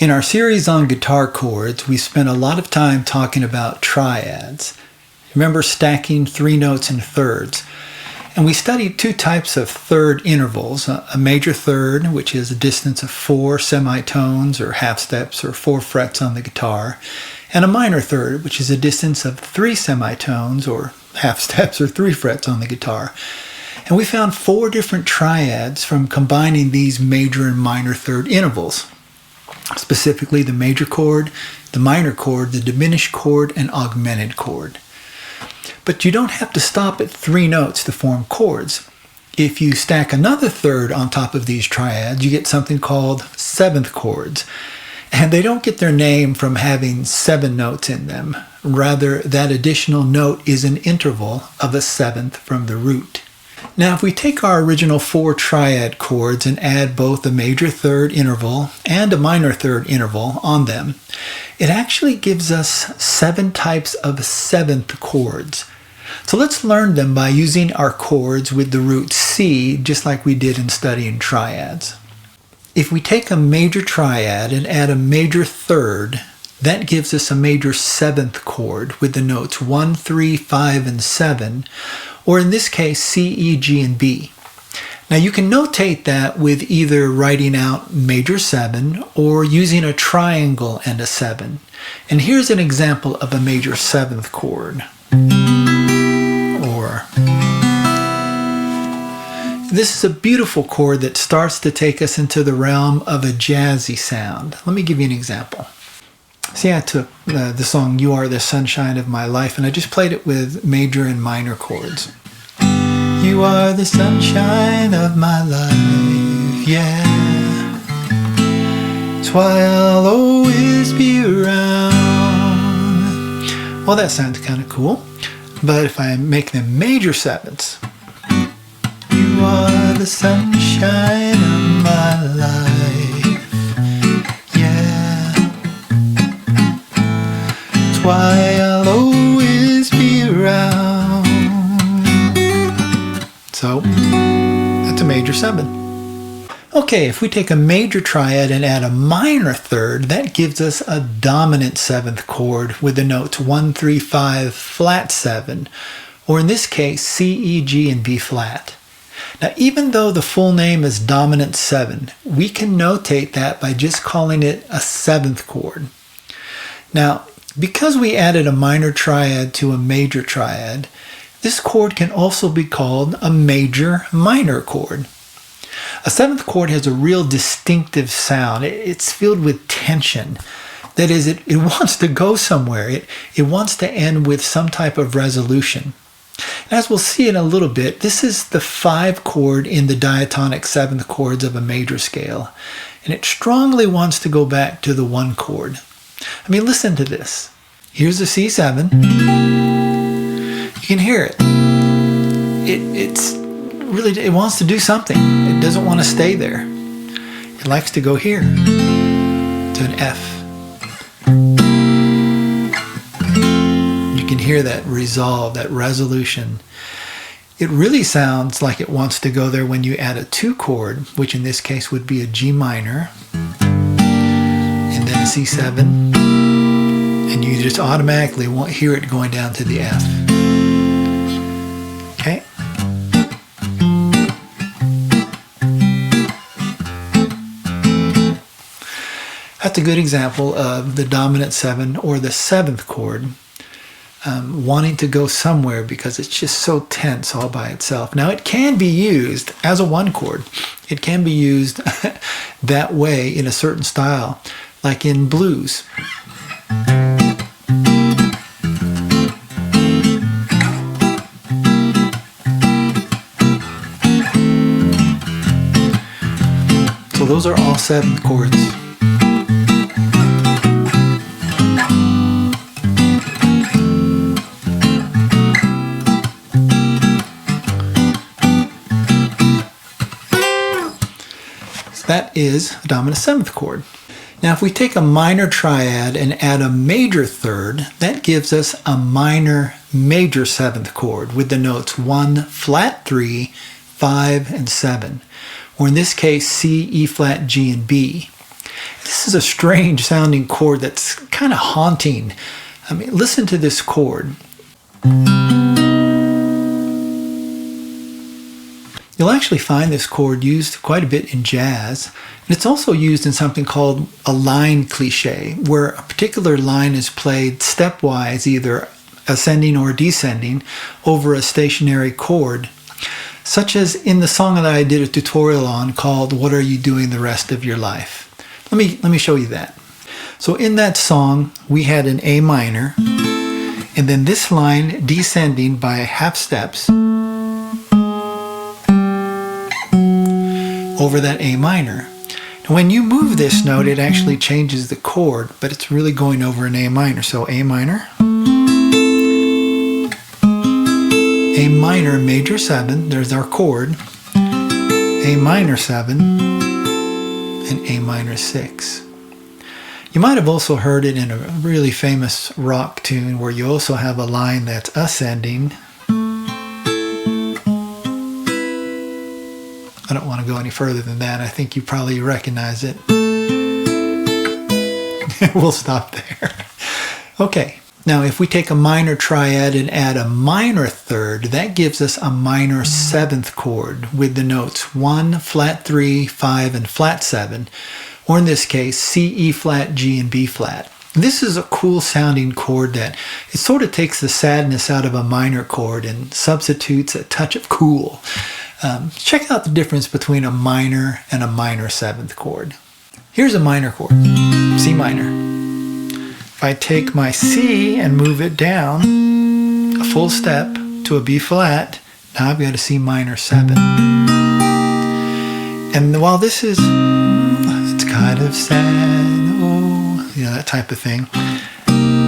In our series on guitar chords, we spent a lot of time talking about triads. Remember stacking three notes in thirds. And we studied two types of third intervals, a major third, which is a distance of 4 semitones or half steps or 4 frets on the guitar, and a minor third, which is a distance of 3 semitones or half steps or 3 frets on the guitar. And we found 4 different triads from combining these major and minor third intervals, specifically the major chord, the minor chord, the diminished chord, and augmented chord. But you don't have to stop at 3 notes to form chords. If you stack another third on top of these triads, you get something called seventh chords. And they don't get their name from having 7 notes in them. Rather, that additional note is an interval of a seventh from the root. Now, if we take our original 4 triad chords and add both a major third interval and a minor third interval on them, it actually gives us 7 types of seventh chords. So let's learn them by using our chords with the root C, just like we did in studying triads. If we take a major triad and add a major third, that gives us a major seventh chord with the notes 1, 3, 5, and 7, or in this case C, E, G, and B. Now you can notate that with either writing out major 7 or using a triangle and a 7. And here's an example of a major 7th chord. This is a beautiful chord that starts to take us into the realm of a jazzy sound. Let me give you an example. See, I took the song You Are the Sunshine of My Life and I just played it with major and minor chords. You are the sunshine of my life, yeah. That's why I'll always be around. Well, that sounds kind of cool, but if I make them major sevenths, you are the sunshine of my life, yeah. That's why I'll always be around. So, that's a major 7. Okay, if we take a major triad and add a minor third, that gives us a dominant 7th chord with the notes 1, 3, 5, flat 7, or in this case C, E, G, and B flat. Now, even though the full name is dominant 7, we can notate that by just calling it a 7th chord. Now, because we added a minor triad to a major triad, this chord can also be called a major minor chord. A 7th chord has a real distinctive sound. It's filled with tension. That is, it wants to go somewhere. It wants to end with some type of resolution. As we'll see in a little bit, this is the 5 chord in the diatonic 7th chords of a major scale, and it strongly wants to go back to the 1 chord. I mean, listen to this. Here's the C7. You can hear it. It wants to do something. It doesn't want to stay there. It likes to go here to an F. You can hear that resolve, that resolution. It really sounds like it wants to go there when you add a 2 chord, which in this case would be a G minor, and then a C7, and you just automatically won't hear it going down to the F. Okay? That's a good example of the dominant 7 or the 7th chord wanting to go somewhere because it's just so tense all by itself. Now, it can be used as a 1 chord. It can be used that way in a certain style, like in blues. So those are all 7th chords. That is a dominant 7th chord. Now, if we take a minor triad and add a major third, that gives us a minor major 7th chord with the notes 1, flat 3, 5, and 7. Or in this case, C, E flat, G, and B. This is a strange sounding chord that's kind of haunting. I mean, listen to this chord. You'll actually find this chord used quite a bit in jazz. And it's also used in something called a line cliche, where a particular line is played stepwise, either ascending or descending, over a stationary chord, such as in the song that I did a tutorial on called What Are You Doing the Rest of Your Life? Let me show you that. So in that song, we had an A minor, and then this line descending by half steps over that A minor. And when you move this note, it actually changes the chord, but it's really going over an A minor. So A minor, A minor, major 7, there's our chord, A minor 7, and A minor 6. You might have also heard it in a really famous rock tune where you also have a line that's ascending. I don't want to go any further than that. I think you probably recognize it. We'll stop there. Okay. Now, if we take a minor triad and add a minor third, that gives us a minor 7th chord with the notes 1, flat 3, 5, and flat 7, or in this case, C, E flat, G, and B flat. This is a cool sounding chord that it sort of takes the sadness out of a minor chord and substitutes a touch of cool. Check out the difference between a minor and a minor 7th chord. Here's a minor chord, C minor. If I take my C and move it down a full step to a B flat, now I've got a C minor 7. And while this is, it's kind of sad, oh, you know, that type of thing,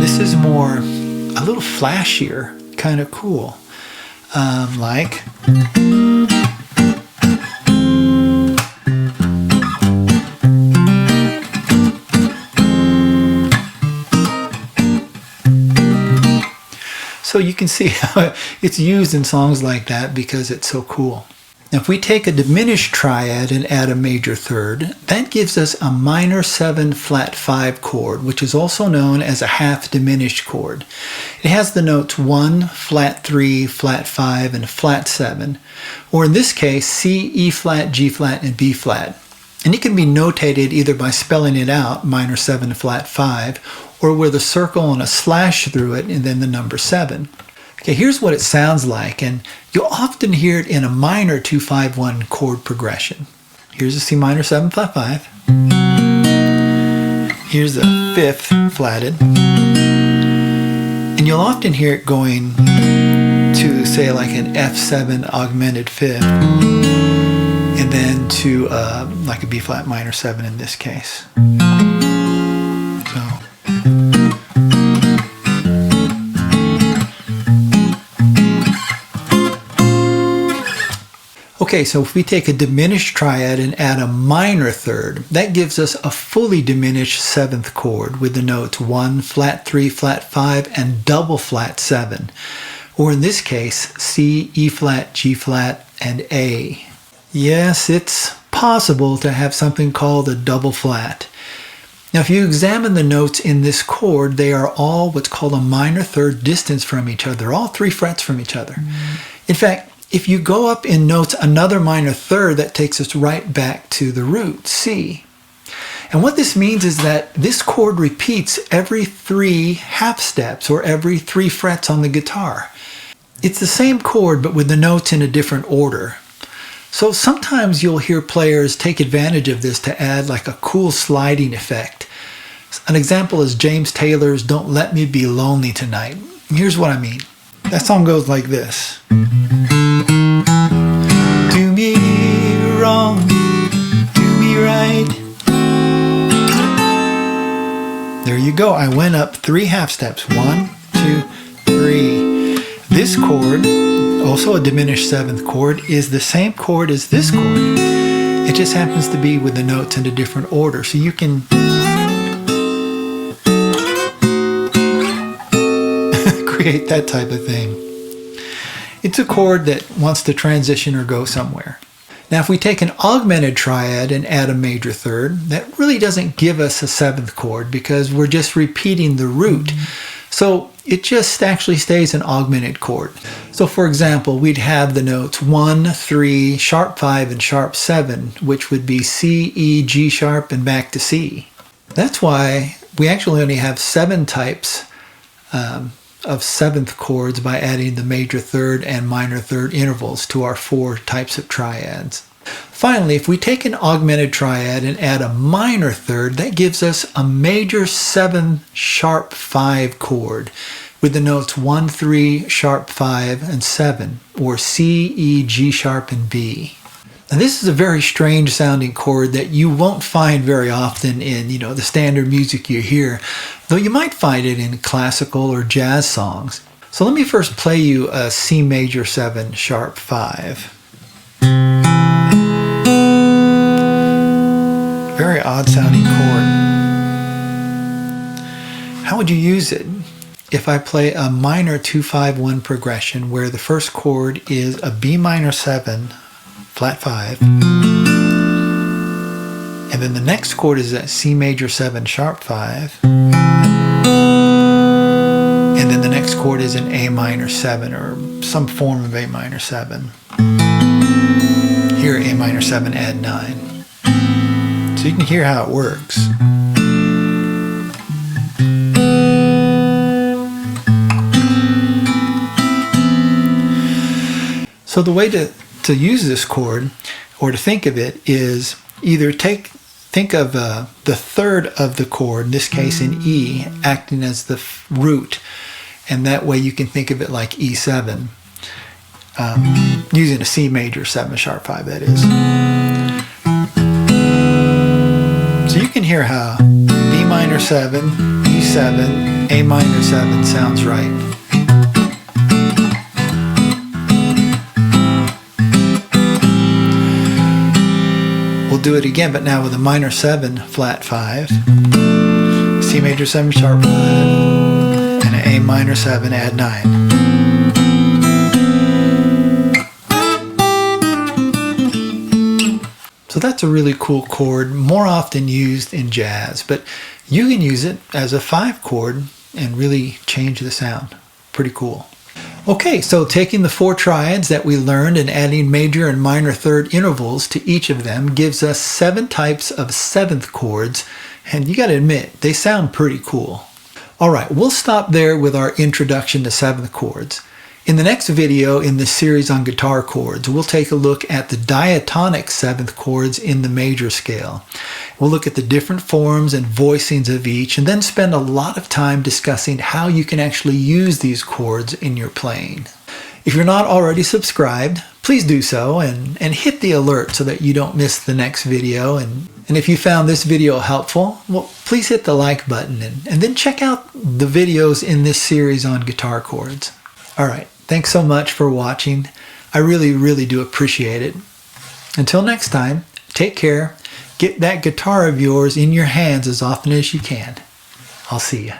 this is more, a little flashier, kind of cool. Like... So you can see how it's used in songs like that because it's so cool. Now if we take a diminished triad and add a major third, that gives us a minor 7 flat 5 chord, which is also known as a half diminished chord. It has the notes 1, flat 3, flat 5, and flat 7, or in this case C, E flat, G flat, and B flat. And it can be notated either by spelling it out, minor 7 flat 5, or with a circle and a slash through it, and then the number 7. Okay, here's what it sounds like, and you'll often hear it in a minor 2-5-1 chord progression. Here's a C minor 7 flat 5. Here's the 5th flatted. And you'll often hear it going to, say, like an F7 augmented 5th, and then to like a B flat minor 7 in this case. Okay, so if we take a diminished triad and add a minor third, that gives us a fully diminished 7th chord with the notes 1, flat 3, flat 5, and double flat 7. Or in this case, C, E flat, G flat, and A. Yes, it's possible to have something called a double flat. Now, if you examine the notes in this chord, they are all what's called a minor third distance from each other, all 3 frets from each other. In fact, if you go up in notes another minor third, that takes us right back to the root, C. And what this means is that this chord repeats every 3 half steps, or every 3 frets on the guitar. It's the same chord, but with the notes in a different order. So sometimes you'll hear players take advantage of this to add like a cool sliding effect. An example is James Taylor's Don't Let Me Be Lonely Tonight. Here's what I mean. That song goes like this. Do me wrong, do me right. There you go. I went up 3 half steps. 1, 2, 3. This chord, also a diminished 7th chord, is the same chord as this chord. It just happens to be with the notes in a different order. So you can create that type of thing. It's a chord that wants to transition or go somewhere. Now, if we take an augmented triad and add a major third, that really doesn't give us a seventh chord because we're just repeating the root. So it just actually stays an augmented chord. So for example, we'd have the notes 1, 3, sharp 5, and sharp 7, which would be C, E, G sharp, and back to C. That's why we actually only have 7 types of seventh chords by adding the major third and minor third intervals to our 4 types of triads. Finally, if we take an augmented triad and add a minor third, that gives us a major 7 sharp 5 chord with the notes 1, 3, sharp 5, and 7, or C, E, G sharp, and B. Now this is a very strange sounding chord that you won't find very often in, the standard music you hear, though you might find it in classical or jazz songs. So let me first play you a C major 7 sharp 5. Very odd sounding chord. How would you use it? If I play a minor 2-5-1 progression where the first chord is a B minor 7, flat 5, and then the next chord is a C major 7 sharp 5, and then the next chord is an A minor 7 or some form of A minor 7. Here A minor 7 add 9. So you can hear how it works. So the way to use this chord, or to think of it, is either think of the third of the chord, in this case in E, acting as the root, and that way you can think of it like E7, using a C major 7 sharp 5, that is. So you can hear how B minor 7, E7, A minor 7 sounds right. We'll do it again, but now with a minor 7 flat 5, C major 7 sharp 5, and an A minor 7 add 9. So that's a really cool chord, more often used in jazz, but you can use it as a 5 chord and really change the sound. Pretty cool. Okay, so taking the 4 triads that we learned and adding major and minor third intervals to each of them gives us 7 types of 7th chords, and you gotta admit, they sound pretty cool. Alright, we'll stop there with our introduction to 7th chords. In the next video in this series on guitar chords, we'll take a look at the diatonic 7th chords in the major scale. We'll look at the different forms and voicings of each, and then spend a lot of time discussing how you can actually use these chords in your playing. If you're not already subscribed, please do so and hit the alert so that you don't miss the next video. And if you found this video helpful, well, please hit the like button and then check out the videos in this series on guitar chords. Alright, thanks so much for watching. I really, really do appreciate it. Until next time, take care. Get that guitar of yours in your hands as often as you can. I'll see you.